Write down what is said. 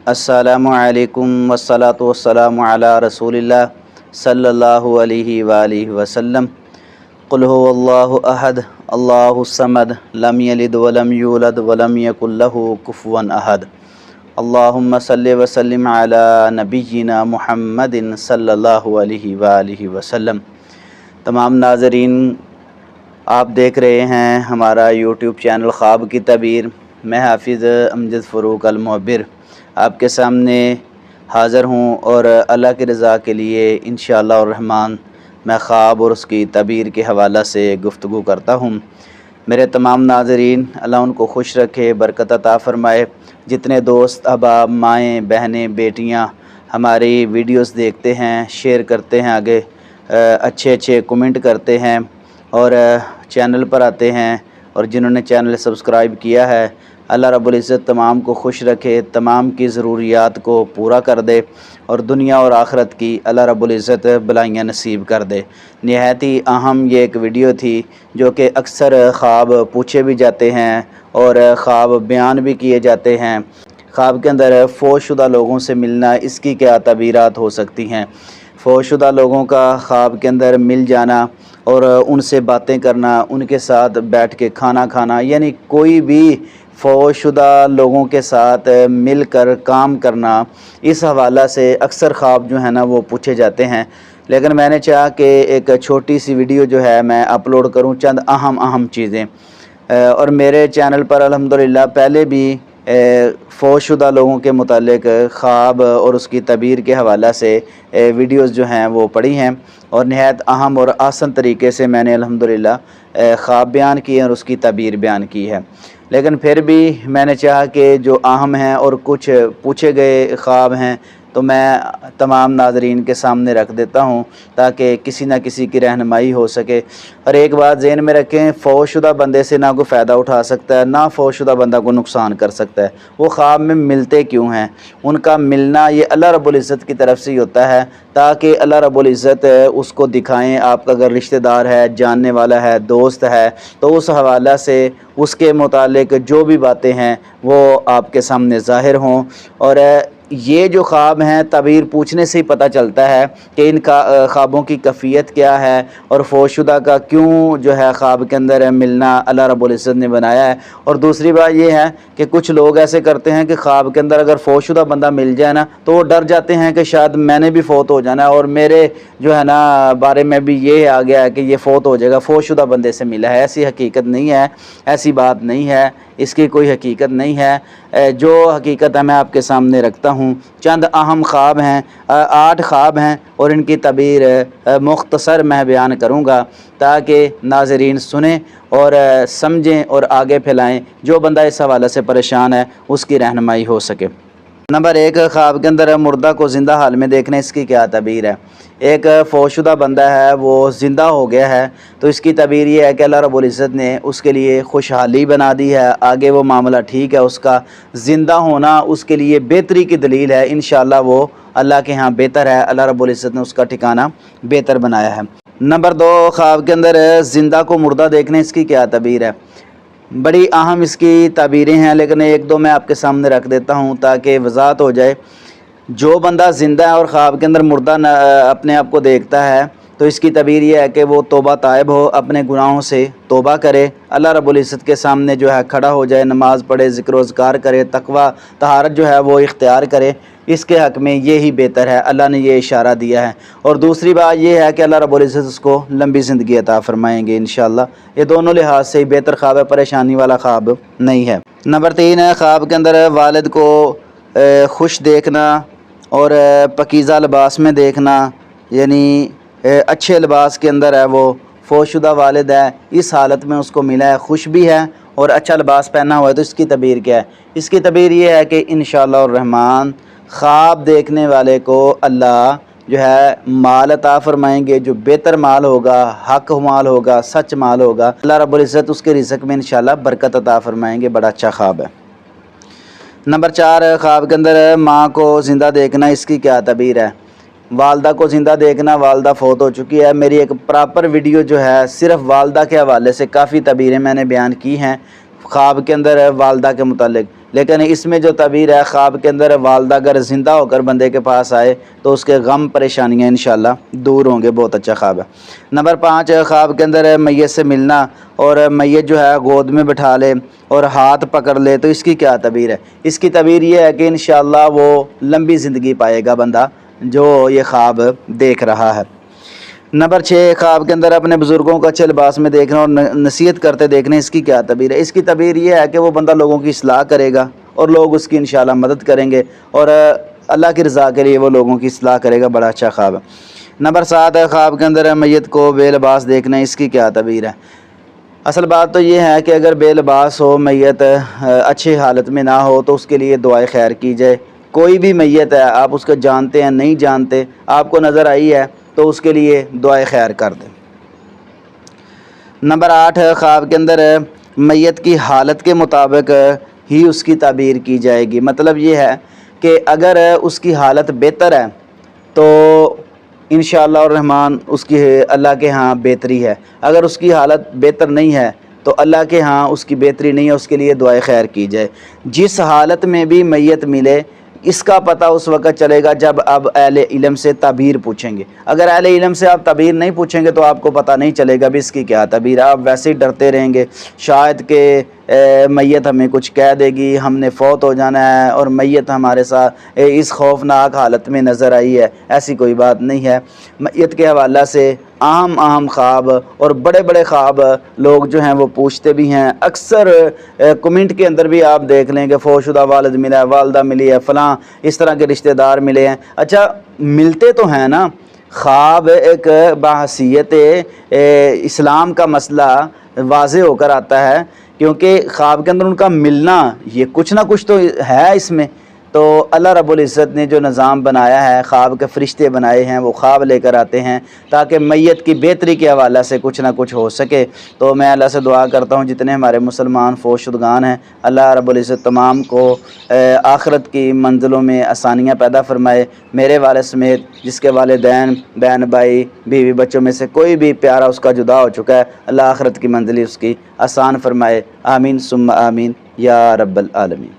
अस्सलामुअलैकुम वस्सलातु वस्सलामु अला रसूलिल्लाह सल्लल्लाहु अलैहि वआलिहि वसल्लम। क़ुल हुवल्लाहु अहद अल्लाहुस समद लम यलिद वलम यूलद वलम यकुल लहू कुफुवन अहद। अल्लाहुम्मा सल्लि व सल्लिम अला नबिय्यिना मुहम्मदिन सल्लल्लाहु अलैहि वआलिहि वसल्लम। तमाम नाज़रीन, आप देख रहे हैं हमारा यूट्यूब चैनल ख्वाब की तबीर। मैं हाफिज़ अमजद फ़रूक अल मुअब्बिर आपके सामने हाज़िर हूँ और अल्लाह की रज़ा के लिए इंशाअल्लाह रहमान मैं ख्वाब और उसकी तबीर के हवाला से गुफ्तगू करता हूँ। मेरे तमाम नाज़रीन, अल्लाह उनको खुश रखे, बरकत अता फ़रमाए। जितने दोस्त अहबाब, माएँ, बहनें, बेटियाँ हमारी वीडियोस देखते हैं, शेयर करते हैं, आगे अच्छे अच्छे कमेंट करते हैं और चैनल पर आते हैं, और जिन्होंने चैनल सब्सक्राइब किया है, अल्लाह रब्बुल इज़्ज़त तमाम को खुश रखे, तमाम की ज़रूरियात को पूरा कर दे और दुनिया और आखिरत की अल्लाह रब्बुल इज़्ज़त भलाइयाँ नसीब कर दे। निहायत ही अहम ये एक वीडियो थी जो कि अक्सर ख्वाब पूछे भी जाते हैं और ख्वाब बयान भी किए जाते हैं। ख्वाब के अंदर फ़ौतशुदा लोगों से मिलना, इसकी क्या तबीरात हो सकती हैं। फ़ौतशुदा लोगों का ख्वाब के अंदर मिल जाना और उनसे बातें करना, उनके साथ बैठ के खाना खाना, यानी कोई भी फ़ौतशुदा लोगों के साथ मिलकर काम करना, इस हवाला से अक्सर ख्वाब जो है ना वो पूछे जाते हैं। लेकिन मैंने चाहा कि एक छोटी सी वीडियो जो है मैं अपलोड करूं, चंद अहम चीज़ें। और मेरे चैनल पर अल्हम्दुलिल्लाह पहले भी फ़ौतशुदा लोगों के मुतालिक ख्वाब और उसकी तबीर के हवाला से वीडियोस जो हैं वो पड़ी हैं और नहायत अहम और आसान तरीके से मैंने अल्हम्दुलिल्लाह ख्वाब बयान किए और उसकी तबीर बयान की है। लेकिन फिर भी मैंने चाहा कि जो अहम हैं और कुछ पूछे गए ख्वाब हैं तो मैं तमाम नाज़रीन के सामने रख देता हूं ताकि किसी न किसी की रहनुमाई हो सके। और एक बात ज़हन में रखें, फ़ौतशुदा बंदे से ना कोई फ़ायदा उठा सकता है, ना फ़ौतशुदा बंदा को नुकसान कर सकता है। वो ख्वाब में मिलते क्यों हैं, उनका मिलना ये अल्लाह रब्बुल इज़्ज़त की तरफ से ही होता है ताकि अल्लाह रब्बुल इज़्ज़त उसको दिखाएँ। आपका अगर रिश्तेदार है, जानने वाला है, दोस्त है, तो उस हवाला से उसके मुतालिक जो भी बातें हैं वो आपके सामने ज़ाहिर हों। और ये जो ख्वाब हैं, तबीर पूछने से ही पता चलता है कि इन ख्वाबों की कैफियत क्या है और फ़ौतशुदा का क्यों जो है ख्वाब के अंदर मिलना अल्लाह रब्बुल इज़्ज़त ने बनाया है। और दूसरी बात ये है कि कुछ लोग ऐसे करते हैं कि ख्वाब के अंदर अगर फ़ौतशुदा बंदा मिल जाए ना तो वो डर जाते हैं कि शायद मैंने भी फ़ौत हो जाना है और मेरे जो है ना बारे में भी ये आ गया है कि ये फ़ौत हो जाएगा, फ़ौतशुदा बंदे से मिला है। ऐसी हकीकत नहीं है, ऐसी बात नहीं है, इसकी कोई हकीकत नहीं है। जो हकीकत है मैं आपके सामने रखता हूँ। चंद अहम ख्वाब हैं, 8 ख्वाब हैं और इनकी तबीर मुख्तसर मैं बयान करूँगा ताकि नाज़रीन सुनें और समझें और आगे फैलाएँ। जो बंदा इस हवाले से परेशान है उसकी रहनुमाई हो सके। नंबर 1, ख्वाब के अंदर मुर्दा को ज़िंदा हाल में देखना, इसकी क्या तबीर है। एक फ़ौतशुदा बंदा है, वो ज़िंदा हो गया है, तो इसकी तबीर ये है कि अल्लाह रब्बुल इज़्ज़त ने उसके लिए खुशहाली बना दी है, आगे वो मामला ठीक है, उसका ज़िंदा होना उसके लिए बेहतरी की दलील है। इंशाअल्लाह वो अल्लाह के यहाँ बेहतर है, अल्लाह रब्बुल इज़्ज़त ने उसका ठिकाना बेहतर बनाया है। नंबर 2, ख्वाब के अंदर ज़िंदा को मुर्दा देखने, इसकी क्या तबीर है। बड़ी अहम इसकी ताबीरें हैं, लेकिन 1-2 मैं आपके सामने रख देता हूँ ताकि वज़ाहत हो जाए। जो बंदा ज़िंदा है और ख्वाब के अंदर मुर्दा अपने आप को देखता है तो इसकी तबीर ये है कि वो तौबा ताइब हो, अपने गुनाहों से तौबा करे, अल्लाह रब्बुल इज़्ज़त के सामने जो है खड़ा हो जाए, नमाज़ पढ़े, ज़िक्र व अज़कार करे, तकवा तहारत जो है वो इख्तियार करे। इसके हक़ में ये ही बेहतर है, अल्लाह ने ये इशारा दिया है। और दूसरी बात ये है कि अल्लाह रब्बुल इज़्ज़त उसको लंबी ज़िंदगी अता फ़रमाएंगे इंशाअल्लाह। ये दोनों लिहाज से ही बेहतर ख्वाब है, परेशानी वाला ख्वाब नहीं है। नंबर 3 है, ख्वाब के अंदर वालिद को खुश देखना और पकीज़ा लिबास में देखना, यानी अच्छे लिबास के अंदर है, वो फ़ौतशुदा वालिद है, इस हालत में उसको मिला है, खुश भी है और अच्छा लिबास पहना हुआ है, तो इसकी तबीर क्या है। इसकी तबीर ये है कि इंशाअल्लाह रहमान ख्वाब देखने वाले को अल्लाह जो है माल अता फ़रमाएंगे, जो बेहतर माल होगा, हक माल होगा, सच माल होगा। अल्लाह रब्बुल इज़्ज़त उसके रिज़्क़ में इंशाअल्लाह बरकत अता फ़रमाएंगे। बड़ा अच्छा ख्वाब है। नंबर 4, ख्वाब के अंदर माँ को ज़िंदा देखना, इसकी क्या तबीर है। वालदा को ज़िंदा देखना, वालदा फ़ौत हो चुकी है। मेरी एक प्रॉपर वीडियो जो है सिर्फ़ वालदा के हवाले से काफ़ी तबीरें मैंने बयान की हैं। خواب کے اندر والدہ کے متعلق، لیکن اس میں جو تعبیر ہے خواب کے اندر والدہ اگر زندہ ہو کر بندے کے پاس آئے تو اس کے غم پریشانیاں انشاءاللہ دور ہوں گے۔ بہت اچھا خواب ہے۔ نمبر 5 خواب کے اندر میت سے ملنا اور میت جو ہے گود میں بٹھا لے اور ہاتھ پکڑ لے، تو اس کی کیا تعبیر ہے؟ اس کی تعبیر یہ ہے کہ انشاءاللہ وہ لمبی زندگی پائے گا بندہ جو یہ خواب دیکھ رہا ہے۔ نمبر 6 خواب کے اندر اپنے بزرگوں کو اچھے لباس میں دیکھنا اور نصیحت کرتے دیکھنا، اس کی کیا تعبیر ہے؟ اس کی تعبیر یہ ہے کہ وہ بندہ لوگوں کی اصلاح کرے گا اور لوگ اس کی انشاءاللہ مدد کریں گے اور اللہ کی رضا کے لیے وہ لوگوں کی اصلاح کرے گا۔ بڑا اچھا خواب ہے۔ نمبر 7 خواب کے اندر میت کو بے لباس دیکھنا، اس کی کیا تعبیر ہے؟ اصل بات تو یہ ہے کہ اگر بے لباس ہو، میت اچھی حالت میں نہ ہو، تو اس کے لیے دعائے خیر کی جائے۔ کوئی بھی میت ہے، آپ اس کو جانتے ہیں نہیں جانتے، آپ کو نظر آئی ہے تو اس کے لیے دعائے خیر کر دیں۔ نمبر 8 خواب کے اندر میت کی حالت کے مطابق ہی اس کی تعبیر کی جائے گی۔ مطلب یہ ہے کہ اگر اس کی حالت بہتر ہے تو انشاءاللہ الرحمن اس کی اللہ کے ہاں بہتری ہے، اگر اس کی حالت بہتر نہیں ہے تو اللہ کے ہاں اس کی بہتری نہیں ہے، اس کے لیے دعائے خیر کی جائے۔ جس حالت میں بھی میت ملے اس کا پتہ اس وقت چلے گا جب اب اہل علم سے تعبیر پوچھیں گے۔ اگر اہل علم سے آپ تعبیر نہیں پوچھیں گے تو آپ کو پتہ نہیں چلے گا بھی اس کی کیا تعبیر ہے، آپ ویسے ہی ڈرتے رہیں گے، شاید کہ میت ہمیں کچھ کہہ دے گی، ہم نے فوت ہو جانا ہے اور میت ہمارے ساتھ اس خوفناک حالت میں نظر آئی ہے۔ ایسی کوئی بات نہیں ہے۔ میت کے حوالہ سے اہم خواب اور بڑے بڑے خواب لوگ جو ہیں وہ پوچھتے بھی ہیں۔ اکثر کمنٹ کے اندر بھی آپ دیکھ لیں کہ فوت شدہ والد ملا ہے، والدہ ملی ہے، فلاں اس طرح کے رشتہ دار ملے ہیں۔ اچھا ملتے تو ہیں نا، خواب ایک بحیثیت اسلام کا مسئلہ واضح ہو کر آتا ہے، کیونکہ خواب کے اندر ان کا ملنا یہ کچھ نہ کچھ تو ہے اس میں۔ تو اللہ رب العزت نے جو نظام بنایا ہے، خواب کے فرشتے بنائے ہیں، وہ خواب لے کر آتے ہیں تاکہ میت کی بہتری کے حوالہ سے کچھ نہ کچھ ہو سکے۔ تو میں اللہ سے دعا کرتا ہوں جتنے ہمارے مسلمان فوت شدگان ہیں، اللہ رب العزت تمام کو آخرت کی منزلوں میں آسانیاں پیدا فرمائے۔ میرے والد سمیت جس کے والدین، بہن، بھائی، بیوی، بچوں میں سے کوئی بھی پیارا اس کا جدا ہو چکا ہے، اللہ آخرت کی منزلی اس کی آسان فرمائے۔ آمین ثم آمین یا رب العالمین۔